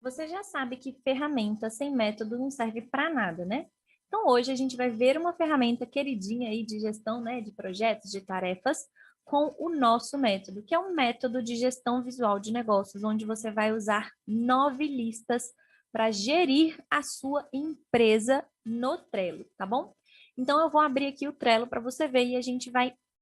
Você já sabe que ferramenta sem método não serve para nada, né? Então, hoje a gente vai ver uma ferramenta queridinha aí de gestão, né, de projetos, de tarefas, com o nosso método, que é um método de gestão visual de negócios, onde você vai usar 9 listas para gerir a sua empresa no Trello, tá bom? Então, eu vou abrir aqui o Trello para você ver e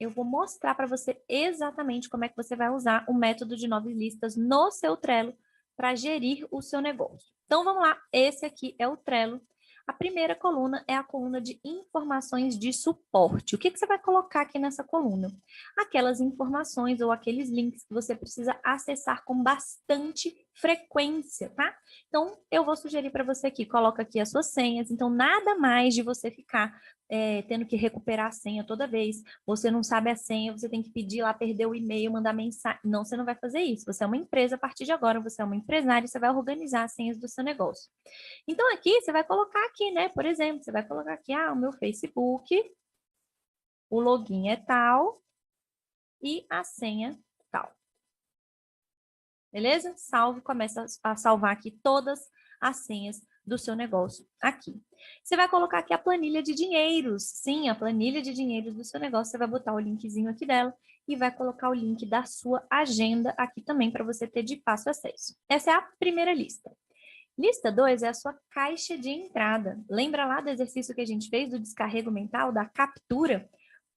eu vou mostrar para você exatamente como é que você vai usar o método de 9 listas no seu Trello para gerir o seu negócio. Então, vamos lá. Esse aqui é o Trello. A primeira coluna é a coluna de informações de suporte. O que você vai colocar aqui nessa coluna? Aquelas informações ou aqueles links que você precisa acessar com bastante frequência, tá? Então, eu vou sugerir para você aqui, coloca aqui as suas senhas. Então, nada mais de você ficar tendo que recuperar a senha toda vez. Você não sabe a senha, você tem que pedir lá, perder o e-mail, mandar mensagem. Não, você não vai fazer isso. Você é uma empresa a partir de agora, você é uma empresária, você vai organizar as senhas do seu negócio. Então, aqui, você vai colocar aqui, né? Por exemplo, você vai colocar aqui, o meu Facebook, o login é tal e a senha tal. Beleza? Salve, começa a salvar aqui todas as senhas do seu negócio aqui. Você vai colocar aqui a planilha de dinheiros. Sim, a planilha de dinheiros do seu negócio. Você vai botar o linkzinho aqui dela e vai colocar o link da sua agenda aqui também para você ter de fácil acesso. Essa é a primeira lista. Lista 2 é a sua caixa de entrada. Lembra lá do exercício que a gente fez do descarrego mental, da captura?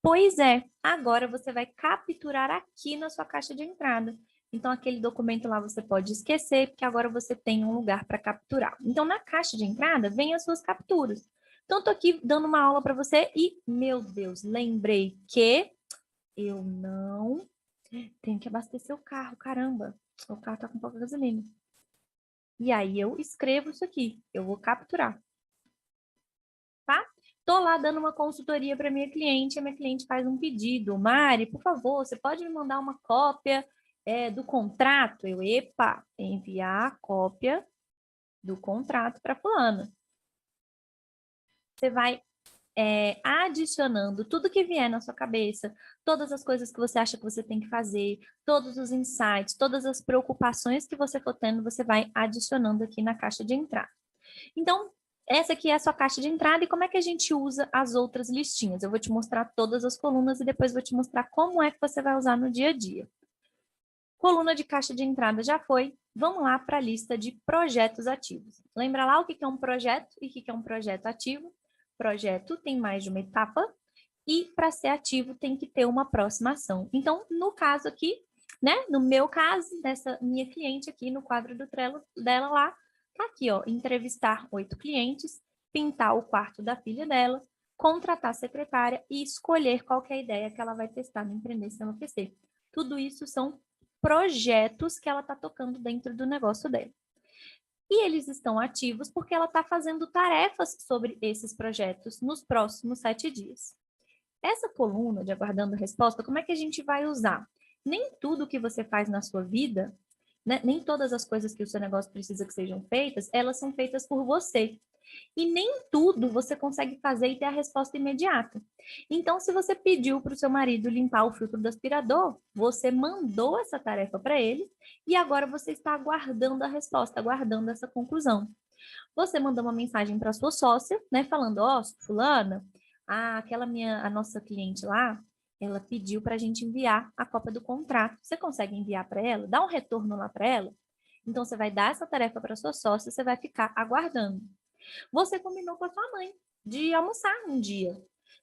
Pois é, agora você vai capturar aqui na sua caixa de entrada. Então, aquele documento lá você pode esquecer, porque agora você tem um lugar para capturar. Então, na caixa de entrada, vem as suas capturas. Então, estou aqui dando uma aula para você e, meu Deus, lembrei que eu não tenho que abastecer o carro, caramba. O carro está com pouca gasolina. E aí, eu escrevo isso aqui, eu vou capturar, tá? Tô lá dando uma consultoria para minha cliente, a minha cliente faz um pedido. Mari, por favor, você pode me mandar uma cópia do contrato? Epa, enviar a cópia do contrato para fulana. Você vai adicionando tudo que vier na sua cabeça, todas as coisas que você acha que você tem que fazer, todos os insights, todas as preocupações que você for tendo, você vai adicionando aqui na caixa de entrada. Então, essa aqui é a sua caixa de entrada e como é que a gente usa as outras listinhas. Eu vou te mostrar todas as colunas e depois vou te mostrar como é que você vai usar no dia a dia. Coluna de caixa de entrada já foi. Vamos lá para a lista de projetos ativos. Lembra lá o que é um projeto e o que é um projeto ativo? Projeto tem mais de uma etapa e para ser ativo tem que ter uma próxima ação. Então, no caso aqui, né? No meu caso, dessa minha cliente aqui no quadro do Trello dela lá, tá aqui, ó, entrevistar 8 clientes, pintar o quarto da filha dela, contratar secretária e escolher qual que é a ideia que ela vai testar no Empreender Sem Enlouquecer. Tudo isso são projetos que ela está tocando dentro do negócio dela. E eles estão ativos porque ela está fazendo tarefas sobre esses projetos nos próximos 7 dias. Essa coluna de aguardando a resposta, como é que a gente vai usar? Nem tudo que você faz na sua vida, né, nem todas as coisas que o seu negócio precisa que sejam feitas, elas são feitas por você. E nem tudo você consegue fazer e ter a resposta imediata. Então, se você pediu para o seu marido limpar o filtro do aspirador, você mandou essa tarefa para ele e agora você está aguardando a resposta, aguardando essa conclusão. Você mandou uma mensagem para sua sócia, né, falando, ó, fulana, a nossa cliente lá, ela pediu para a gente enviar a cópia do contrato. Você consegue enviar para ela? Dá um retorno lá para ela? Então, você vai dar essa tarefa para sua sócia, você vai ficar aguardando. Você combinou com a sua mãe de almoçar um dia.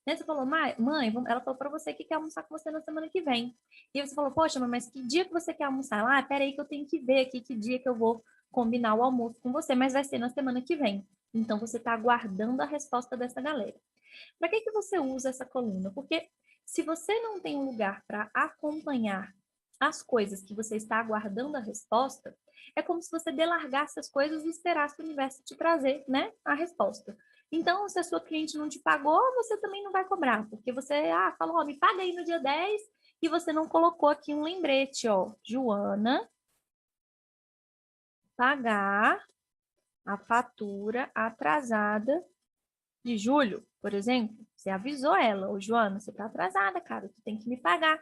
Né? Você falou, mãe, ela falou para você que quer almoçar com você na semana que vem. E você falou, poxa, mas que dia que você quer almoçar? Peraí que eu tenho que ver aqui que dia que eu vou combinar o almoço com você, mas vai ser na semana que vem. Então, você está aguardando a resposta dessa galera. Para que você usa essa coluna? Porque se você não tem um lugar para acompanhar as coisas que você está aguardando a resposta, é como se você delargasse as coisas e esperasse o universo te trazer, né, a resposta. Então, se a sua cliente não te pagou, você também não vai cobrar, porque você, falou, ó, me paga aí no dia 10 e você não colocou aqui um lembrete, ó, Joana, pagar a fatura atrasada de julho, por exemplo. Você avisou ela, ô Joana, você tá atrasada, cara, tu tem que me pagar.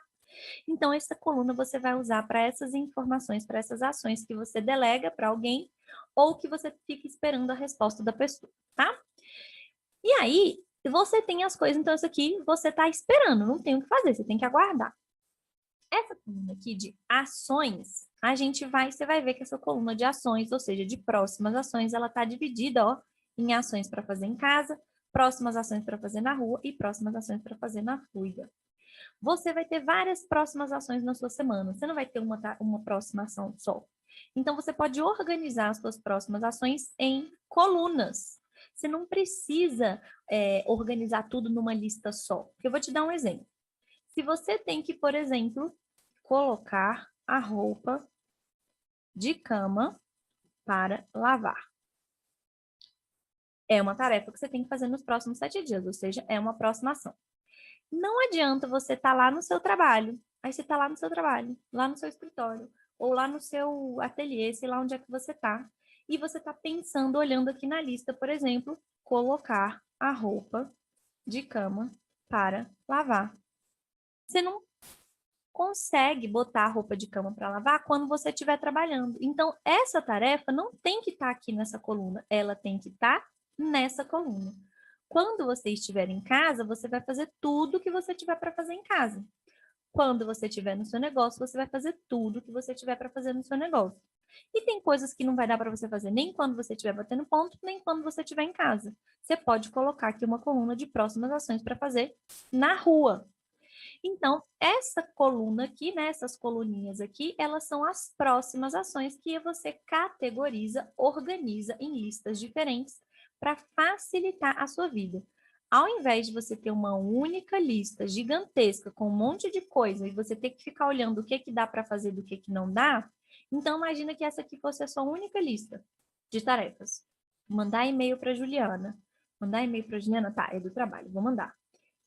Então, essa coluna você vai usar para essas informações, para essas ações que você delega para alguém ou que você fica esperando a resposta da pessoa, tá? E aí, você tem as coisas, então isso aqui você está esperando, não tem o que fazer, você tem que aguardar. Essa coluna aqui de ações, você vai ver que essa coluna de ações, ou seja, de próximas ações, ela está dividida, ó, em ações para fazer em casa, próximas ações para fazer na rua e próximas ações para fazer na fluida. Você vai ter várias próximas ações na sua semana, você não vai ter uma próxima ação só. Então, você pode organizar as suas próximas ações em colunas. Você não precisa organizar tudo numa lista só. Eu vou te dar um exemplo. Se você tem que, por exemplo, colocar a roupa de cama para lavar. É uma tarefa que você tem que fazer nos próximos 7 dias, ou seja, é uma próxima ação. Não adianta você estar lá no seu trabalho, aí você está lá no seu trabalho, lá no seu escritório, ou lá no seu ateliê, sei lá onde é que você está, e você está pensando, olhando aqui na lista, por exemplo, colocar a roupa de cama para lavar. Você não consegue botar a roupa de cama para lavar quando você estiver trabalhando. Então, essa tarefa não tem que estar aqui nessa coluna, ela tem que estar nessa coluna. Quando você estiver em casa, você vai fazer tudo que você tiver para fazer em casa. Quando você estiver no seu negócio, você vai fazer tudo que você tiver para fazer no seu negócio. E tem coisas que não vai dar para você fazer nem quando você estiver batendo ponto, nem quando você estiver em casa. Você pode colocar aqui uma coluna de próximas ações para fazer na rua. Então, essa coluna aqui, né, essas coluninhas aqui, elas são as próximas ações que você categoriza, organiza em listas diferentes para facilitar a sua vida. Ao invés de você ter uma única lista gigantesca com um monte de coisa e você ter que ficar olhando o que dá para fazer do que não dá, então imagina que essa aqui fosse a sua única lista de tarefas. Mandar e-mail para Juliana. Mandar e-mail para Juliana, tá, é do trabalho, vou mandar.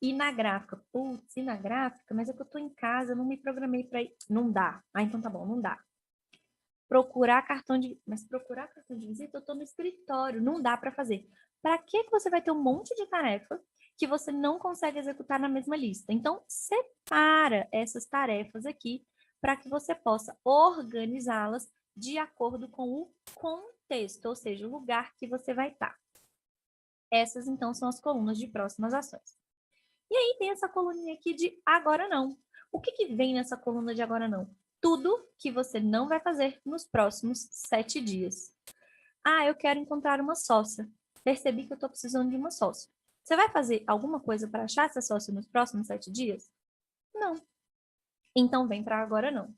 E na gráfica, putz, e na gráfica, mas é que eu tô em casa, eu não me programei para ir. Não dá. Ah, então tá bom, não dá. Mas procurar cartão de visita, eu tô no escritório, não dá para fazer. Para que você vai ter um monte de tarefa que você não consegue executar na mesma lista? Então, separa essas tarefas aqui para que você possa organizá-las de acordo com o contexto, ou seja, o lugar que você vai estar. Essas, então, são as colunas de próximas ações. E aí tem essa coluninha aqui de agora não. O que vem nessa coluna de agora não? Tudo que você não vai fazer nos próximos 7 dias. Ah, eu quero encontrar uma sócia. Percebi que eu estou precisando de uma sócia. Você vai fazer alguma coisa para achar essa sócia nos próximos 7 dias? Não. Então vem para agora não.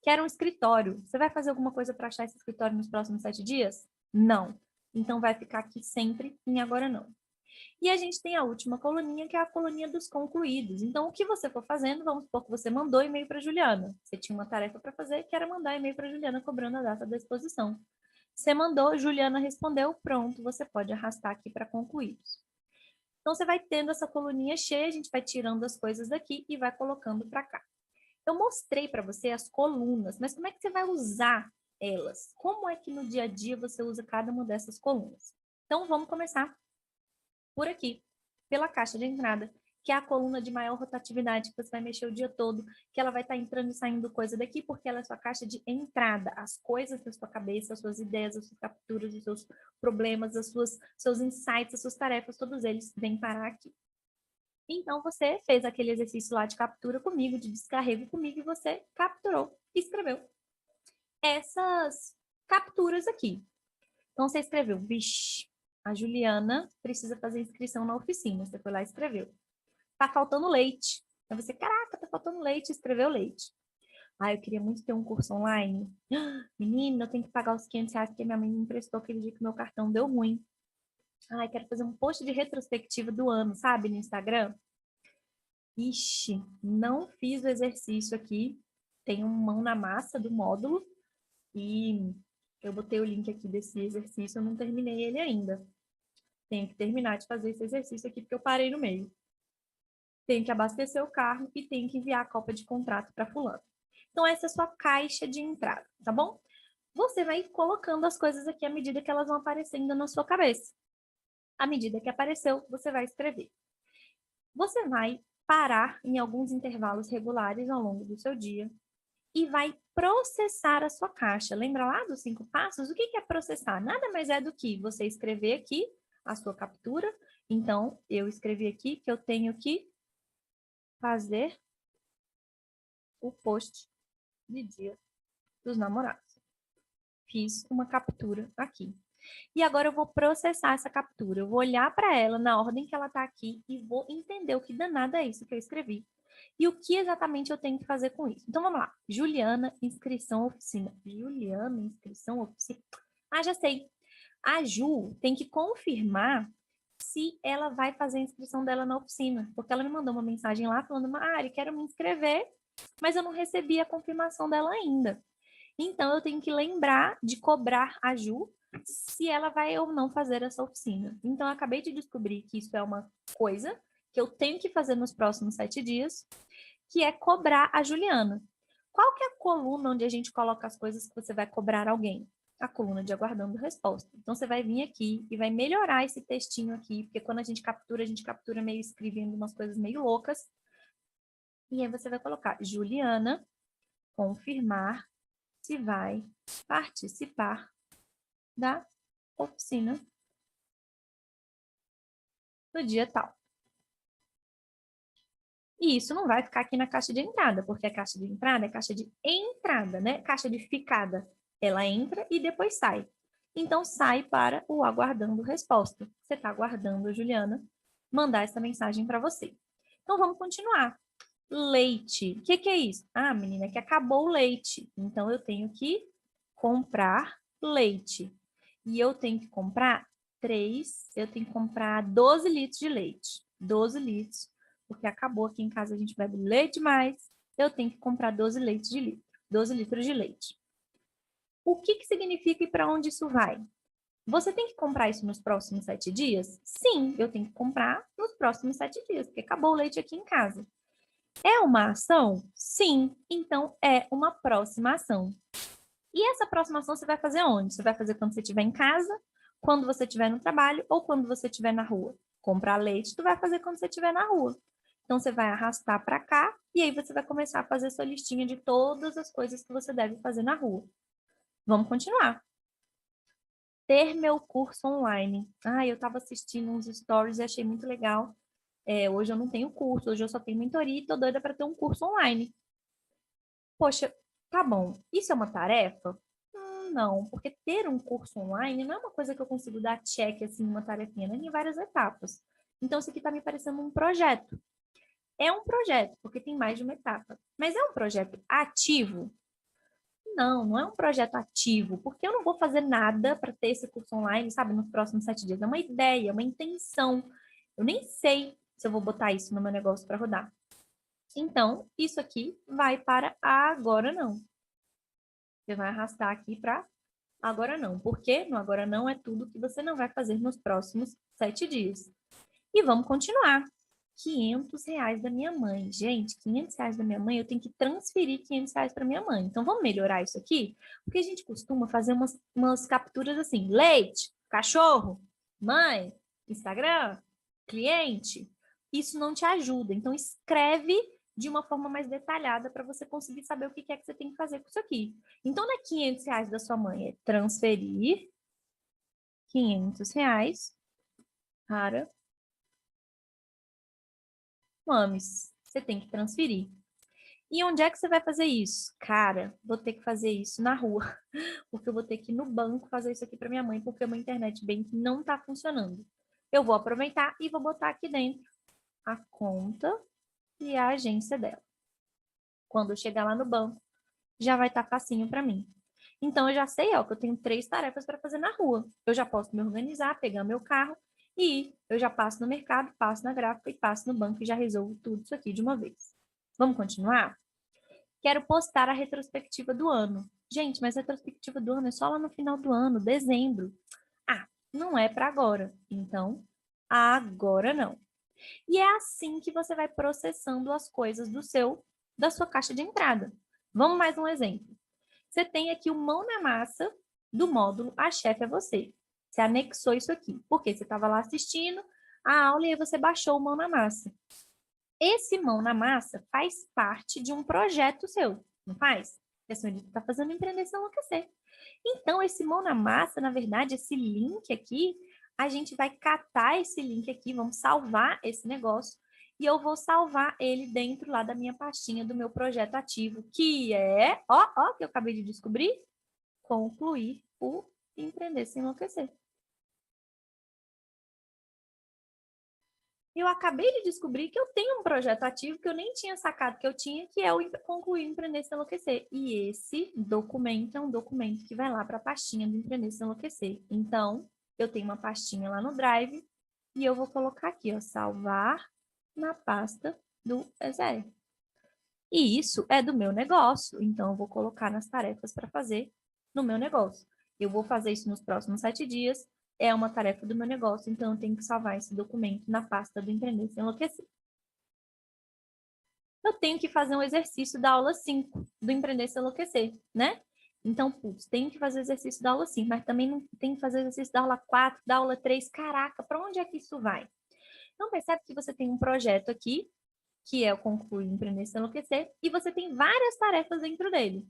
Quero um escritório. Você vai fazer alguma coisa para achar esse escritório nos próximos 7 dias? Não. Então vai ficar aqui sempre em agora não. E a gente tem a última coluninha, que é a coluninha dos concluídos. Então, o que você for fazendo, vamos supor que você mandou e-mail para a Juliana. Você tinha uma tarefa para fazer, que era mandar e-mail para a Juliana cobrando a data da exposição. Você mandou, Juliana respondeu, pronto, você pode arrastar aqui para concluídos. Então, você vai tendo essa coluninha cheia, a gente vai tirando as coisas daqui e vai colocando para cá. Eu mostrei para você as colunas, mas como é que você vai usar elas? Como é que no dia a dia você usa cada uma dessas colunas? Então, vamos começar por aqui, pela caixa de entrada, que é a coluna de maior rotatividade, que você vai mexer o dia todo, que ela vai estar entrando e saindo coisa daqui, porque ela é sua caixa de entrada. As coisas da sua cabeça, as suas ideias, as suas capturas, os seus problemas, seus insights, as suas tarefas, todos eles vêm parar aqui. Então, você fez aquele exercício lá de captura comigo, de descarrego comigo, e você capturou e escreveu essas capturas aqui. Então, você escreveu, vixe, a Juliana precisa fazer inscrição na oficina. Você foi lá e escreveu. Tá faltando leite. Aí você, caraca, tá faltando leite, escreveu leite. Ah, eu queria muito ter um curso online. Menina, eu tenho que pagar os R$ 500 que minha mãe me emprestou aquele dia que meu cartão deu ruim. Ai, quero fazer um post de retrospectiva do ano, sabe, no Instagram. Ixi, não fiz o exercício aqui. Tem uma mão na massa do módulo e eu botei o link aqui desse exercício, eu não terminei ele ainda. Tenho que terminar de fazer esse exercício aqui porque eu parei no meio. Tenho que abastecer o carro e tenho que enviar a cópia de contrato para fulano. Então, essa é a sua caixa de entrada, tá bom? Você vai colocando as coisas aqui à medida que elas vão aparecendo na sua cabeça. À medida que apareceu, você vai escrever. Você vai parar em alguns intervalos regulares ao longo do seu dia e vai processar a sua caixa. Lembra lá dos 5 passos? O que é processar? Nada mais é do que você escrever aqui a sua captura. Então, eu escrevi aqui que eu tenho que fazer o post de Dia dos Namorados. Fiz uma captura aqui. E agora eu vou processar essa captura. Eu vou olhar para ela na ordem que ela está aqui e vou entender o que danada é isso que eu escrevi. E o que exatamente eu tenho que fazer com isso. Então, vamos lá. Juliana, inscrição oficina. Juliana, inscrição oficina. Ah, já sei. A Ju tem que confirmar se ela vai fazer a inscrição dela na oficina. Porque ela me mandou uma mensagem lá falando, Mari, quero me inscrever, mas eu não recebi a confirmação dela ainda. Então, eu tenho que lembrar de cobrar a Ju se ela vai ou não fazer essa oficina. Então, eu acabei de descobrir que isso é uma coisa que eu tenho que fazer nos próximos 7 dias, que é cobrar a Juliana. Qual que é a coluna onde a gente coloca as coisas que você vai cobrar alguém? A coluna de aguardando resposta. Então, você vai vir aqui e vai melhorar esse textinho aqui, porque quando a gente captura meio escrevendo umas coisas meio loucas. E aí você vai colocar Juliana, confirmar se vai participar da oficina no dia tal. E isso não vai ficar aqui na caixa de entrada, porque a caixa de entrada é caixa de entrada, né? Caixa de ficada. Ela entra e depois sai. Então, sai para o aguardando resposta. Você está aguardando a Juliana mandar essa mensagem para você. Então, vamos continuar. Leite. O que é isso? Ah, menina, é que acabou o leite. Então, eu tenho que comprar leite. E eu tenho que comprar 12 litros de leite. 12 litros, porque acabou aqui em casa, a gente bebe leite demais. Eu tenho que comprar 12 litros de leite. O que significa e para onde isso vai? Você tem que comprar isso nos próximos 7 dias? Sim, eu tenho que comprar nos próximos 7 dias, porque acabou o leite aqui em casa. É uma ação? Sim, então é uma próxima ação. E essa próxima ação você vai fazer onde? Você vai fazer quando você estiver em casa, quando você estiver no trabalho ou quando você estiver na rua. Comprar leite, tu vai fazer quando você estiver na rua. Então, você vai arrastar para cá e aí você vai começar a fazer sua listinha de todas as coisas que você deve fazer na rua. Vamos continuar. Ter meu curso online. Ah, eu estava assistindo uns stories e achei muito legal. Hoje eu não tenho curso, hoje eu só tenho mentoria e tô doida para ter um curso online. Poxa, tá bom. Isso é uma tarefa? Não, porque ter um curso online não é uma coisa que eu consigo dar check, assim, uma tarefinha, né? Em várias etapas. Então, isso aqui está me parecendo um projeto. É um projeto, porque tem mais de uma etapa. Mas é um projeto ativo? Não, não é um projeto ativo, porque eu não vou fazer nada para ter esse curso online, sabe, nos próximos 7 dias. É uma ideia, uma intenção. Eu nem sei se eu vou botar isso no meu negócio para rodar. Então, isso aqui vai para agora não. Você vai arrastar aqui para agora não. Porque no agora não é tudo que você não vai fazer nos próximos 7 dias. E vamos continuar. R$ 500 da minha mãe. Gente, R$ 500 da minha mãe, eu tenho que transferir R$ 500 para minha mãe. Então, vamos melhorar isso aqui? Porque a gente costuma fazer umas capturas assim. Leite, cachorro, mãe, Instagram, cliente. Isso não te ajuda. Então, escreve de uma forma mais detalhada para você conseguir saber o que é que você tem que fazer com isso aqui. Então, não é R$ 500 da sua mãe, é transferir R$ 500 para mames. Você tem que transferir. E onde é que você vai fazer isso? Cara, vou ter que fazer isso na rua, porque eu vou ter que ir no banco fazer isso aqui para minha mãe, porque o meu internet bank não está funcionando. Eu vou aproveitar e vou botar aqui dentro a conta e a agência dela. Quando eu chegar lá no banco, já vai estar facinho para mim. Então, eu já sei, ó, que eu tenho 3 tarefas para fazer na rua. Eu já posso me organizar, pegar meu carro e ir. Eu já passo no mercado, passo na gráfica e passo no banco e já resolvo tudo isso aqui de uma vez. Vamos continuar? Quero postar a retrospectiva do ano. Gente, mas a retrospectiva do ano é só lá no final do ano, dezembro. Ah, não é para agora. Então, agora não. E é assim que você vai processando as coisas da sua caixa de entrada. Vamos mais um exemplo. Você tem aqui o mão na massa do módulo A Chefe é Você. Você anexou isso aqui, porque você estava lá assistindo a aula e aí você baixou o mão na massa. esse Mão na Massa faz parte de um projeto seu, não faz? A senhorita está fazendo Empreender Sem Enlouquecer. Então, esse Mão na Massa, na verdade, esse link aqui, a gente vai catar esse link aqui, vamos salvar esse negócio, e eu vou salvar ele dentro lá da minha pastinha do meu projeto ativo, que é, ó, que eu acabei de descobrir, concluir o Empreender Sem Enlouquecer. Eu acabei de descobrir que eu tenho um projeto ativo que eu nem tinha sacado que eu tinha, que é o Concluir Empreender Sem Enlouquecer. E esse documento é um documento que vai lá para a pastinha do Empreender Sem Enlouquecer. Então, eu tenho uma pastinha lá no Drive e eu vou colocar aqui, ó, salvar na pasta do EZE. E isso é do meu negócio, então eu vou colocar nas tarefas para fazer no meu negócio. Eu vou fazer isso nos próximos 7 dias, é uma tarefa do meu negócio, então eu tenho que salvar esse documento na pasta do Empreender Sem Enlouquecer. Eu tenho que fazer um exercício da aula 5 do Empreender Sem Enlouquecer, né? Então, putz, tenho que fazer exercício da aula 5, mas também não tenho que fazer exercício da aula 4, da aula 3. Caraca, para onde é que isso vai? Então, percebe que você tem um projeto aqui, que é o Concluir Empreender Sem Enlouquecer, e você tem várias tarefas dentro dele.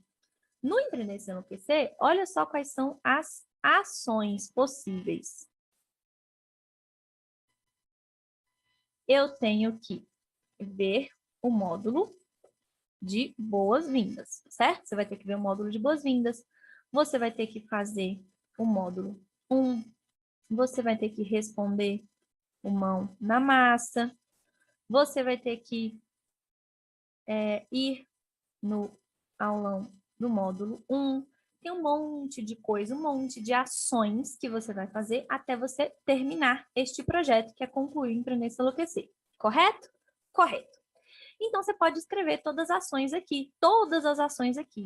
No Empreender Sem Enlouquecer, olha só quais são as ações possíveis. Eu tenho que ver o módulo de boas-vindas, certo? Você vai ter que ver o módulo de boas-vindas, você vai ter que fazer o módulo 1, você vai ter que responder o Mão na Massa, você vai ter que ir no aulão do módulo 1, tem um monte de coisa, um monte de ações que você vai fazer até você terminar este projeto, que é concluir Empreender Sem Enlouquecer. Correto? Correto. Então, você pode escrever todas as ações aqui,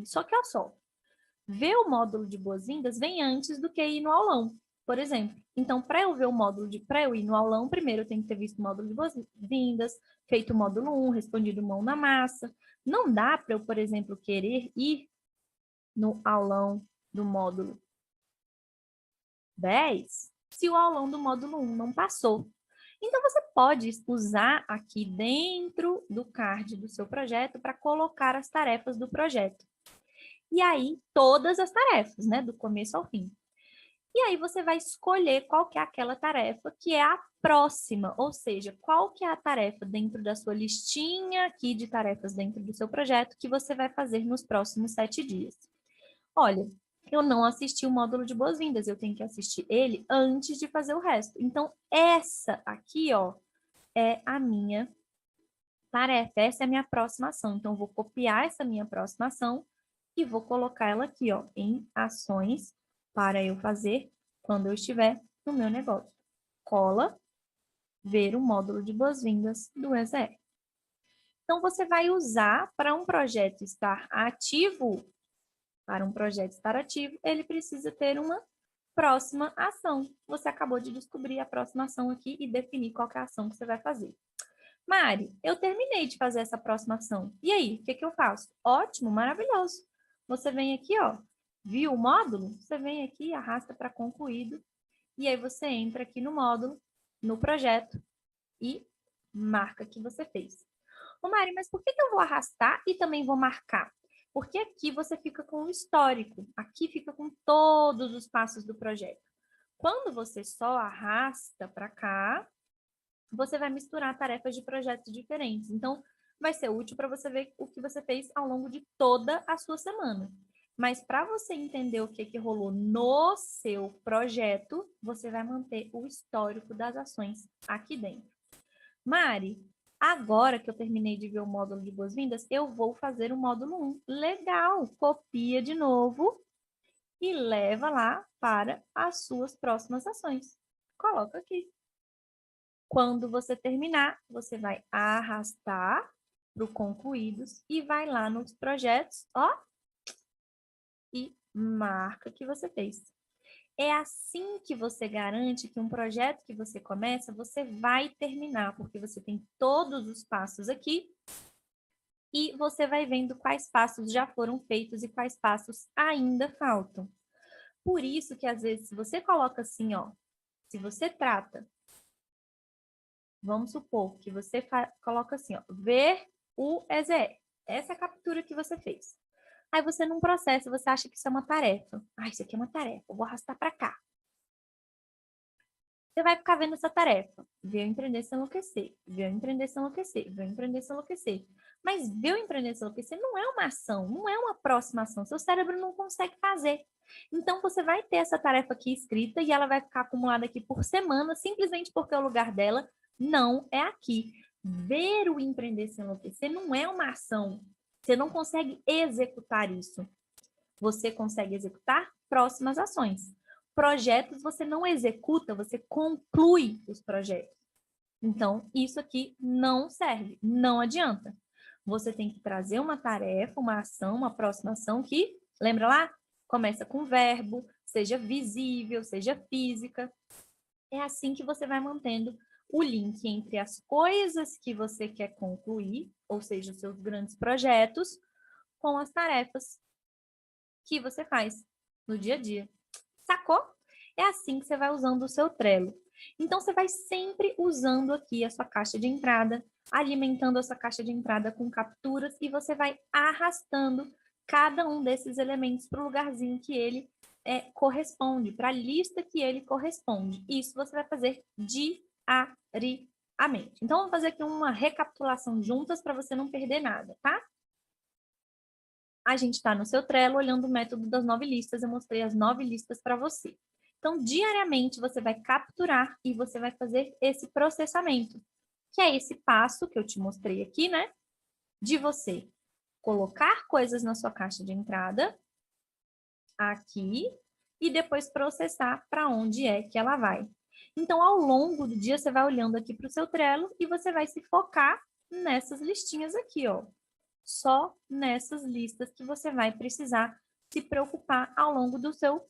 Só que, olha só, ver o módulo de boas-vindas vem antes do que ir no aulão, por exemplo. Então, para eu ver o módulo para eu ir no aulão, primeiro eu tenho que ter visto o módulo de boas-vindas, feito o módulo 1, respondido Mão na Massa. Não dá para eu, por exemplo, querer ir no aulão do módulo 10 se o aulão do módulo 1 não passou. Então, você pode usar aqui dentro do card do seu projeto para colocar as tarefas do projeto. E aí, todas as tarefas, né? Do começo ao fim. E aí, você vai escolher qual que é aquela tarefa que é a próxima, ou seja, qual que é a tarefa dentro da sua listinha aqui de tarefas dentro do seu projeto que você vai fazer nos próximos 7 dias. Olha, eu não assisti o módulo de boas-vindas, eu tenho que assistir ele antes de fazer o resto. Então, essa aqui, ó, é a minha tarefa, essa é a minha próxima ação. Então, eu vou copiar essa minha próxima ação e vou colocar ela aqui, ó, em ações para eu fazer quando eu estiver no meu negócio. Cola, ver o módulo de boas-vindas do EZE. Então, você vai usar para um projeto estar ativo. Para um projeto estar ativo, ele precisa ter uma próxima ação. Você acabou de descobrir a próxima ação aqui e definir qual é a ação que você vai fazer. Mari, eu terminei de fazer essa próxima ação. E aí, o que eu faço? Ótimo, maravilhoso. Você vem aqui, ó, viu o módulo? Você vem aqui, arrasta para concluído. E aí você entra aqui no módulo, no projeto e marca que você fez. Ô Mari, mas por que eu vou arrastar e também vou marcar? Porque aqui você fica com o histórico, aqui fica com todos os passos do projeto. Quando você só arrasta para cá, você vai misturar tarefas de projetos diferentes. Então, vai ser útil para você ver o que você fez ao longo de toda a sua semana. Mas para você entender o que rolou no seu projeto, você vai manter o histórico das ações aqui dentro. Mari, agora que eu terminei de ver o módulo de boas-vindas, eu vou fazer o módulo 1. Legal! Copia de novo e leva lá para as suas próximas ações. Coloca aqui. Quando você terminar, você vai arrastar para o concluídos e vai lá nos projetos, ó, e marca que você fez. É assim que você garante que um projeto que você começa, você vai terminar, porque você tem todos os passos aqui e você vai vendo quais passos já foram feitos e quais passos ainda faltam. Por isso que, às vezes, se você coloca assim, ó, se você trata vamos supor que você coloca assim, ó, ver o EZE. Essa é a captura que você fez. Aí você, num processo, você acha que isso é uma tarefa. Ah, isso aqui é uma tarefa, eu vou arrastar para cá. Você vai ficar vendo essa tarefa. Ver o empreender se enlouquecer. Ver o empreender se enlouquecer. Ver o empreender se enlouquecer. Mas ver o empreender se enlouquecer não é uma ação, não é uma próxima ação. Seu cérebro não consegue fazer. Então, você vai ter essa tarefa aqui escrita e ela vai ficar acumulada aqui por semana, simplesmente porque o lugar dela não é aqui. Ver o empreender se enlouquecer não é uma ação. Você não consegue executar isso. Você consegue executar próximas ações. Projetos você não executa, você conclui os projetos. Então, isso aqui não serve, não adianta. Você tem que trazer uma tarefa, uma ação, uma próxima ação que, lembra lá? Começa com verbo, seja visível, seja física. É assim que você vai mantendo o link entre as coisas que você quer concluir, ou seja, os seus grandes projetos, com as tarefas que você faz no dia a dia. Sacou? É assim que você vai usando o seu Trello. Então, você vai sempre usando aqui a sua caixa de entrada, alimentando a sua caixa de entrada com capturas e você vai arrastando cada um desses elementos para o lugarzinho que ele corresponde, para a lista que ele corresponde. Isso você vai fazer diariamente. Então, vamos fazer aqui uma recapitulação juntas para você não perder nada, tá? A gente está no seu Trello olhando o método das 9 listas. Eu mostrei as 9 listas para você. Então, diariamente, você vai capturar e você vai fazer esse processamento, que é esse passo que eu te mostrei aqui, né? De você colocar coisas na sua caixa de entrada, aqui, e depois processar para onde é que ela vai. Então, ao longo do dia, você vai olhando aqui para o seu Trello e você vai se focar nessas listinhas aqui, ó. Só nessas listas que você vai precisar se preocupar ao longo do seu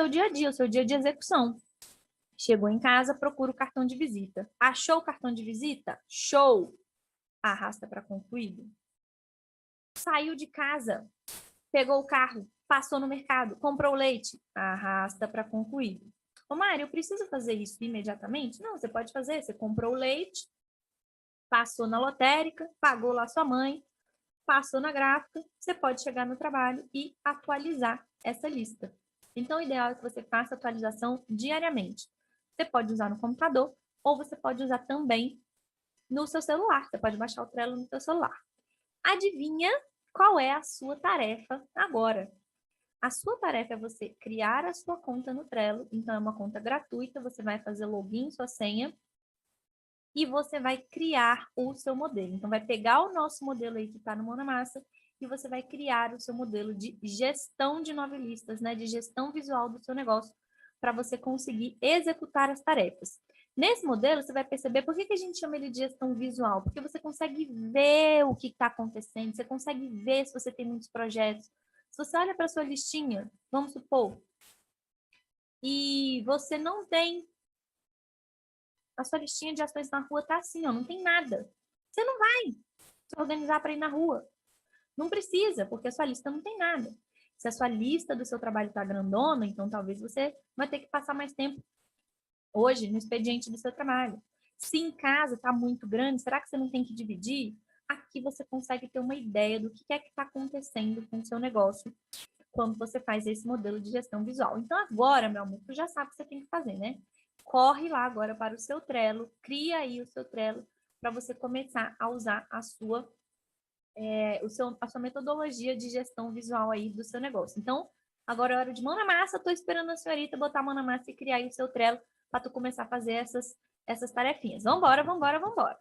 dia a dia, o seu dia de execução. Chegou em casa, procura o cartão de visita. Achou o cartão de visita? Show! Arrasta para concluído. Saiu de casa, pegou o carro, passou no mercado, comprou leite, arrasta para concluído. Ô, Mari, eu preciso fazer isso imediatamente? Não, você pode fazer. Você comprou o leite, passou na lotérica, pagou lá sua mãe, passou na gráfica, você pode chegar no trabalho e atualizar essa lista. Então, o ideal é que você faça atualização diariamente. Você pode usar no computador ou você pode usar também no seu celular. Você pode baixar o Trello no seu celular. Adivinha qual é a sua tarefa agora? A sua tarefa é você criar a sua conta no Trello. Então, é uma conta gratuita. Você vai fazer login, sua senha, e você vai criar o seu modelo. Então, vai pegar o nosso modelo aí que está no Mão na Massa e você vai criar o seu modelo de gestão de 9 listas, né? De gestão visual do seu negócio, para você conseguir executar as tarefas. Nesse modelo, você vai perceber por que a gente chama ele de gestão visual, porque você consegue ver o que está acontecendo, você consegue ver se você tem muitos projetos. Se você olha para a sua listinha, vamos supor, e você não tem a sua listinha de ações na rua tá assim, ó, não tem nada. Você não vai se organizar para ir na rua. Não precisa, porque a sua lista não tem nada. Se a sua lista do seu trabalho está grandona, então talvez você vai ter que passar mais tempo hoje no expediente do seu trabalho. Se em casa está muito grande, será que você não tem que dividir? Aqui você consegue ter uma ideia do que é que está acontecendo com o seu negócio quando você faz esse modelo de gestão visual. Então agora, meu amor, tu já sabe o que você tem que fazer, né? Corre lá agora para o seu Trello, cria aí o seu Trello para você começar a usar a sua metodologia de gestão visual aí do seu negócio. Então, agora é hora de mão na massa, estou esperando a senhorita botar a mão na massa e criar aí o seu Trello para tu começar a fazer essas tarefinhas. Vambora, vambora, vambora.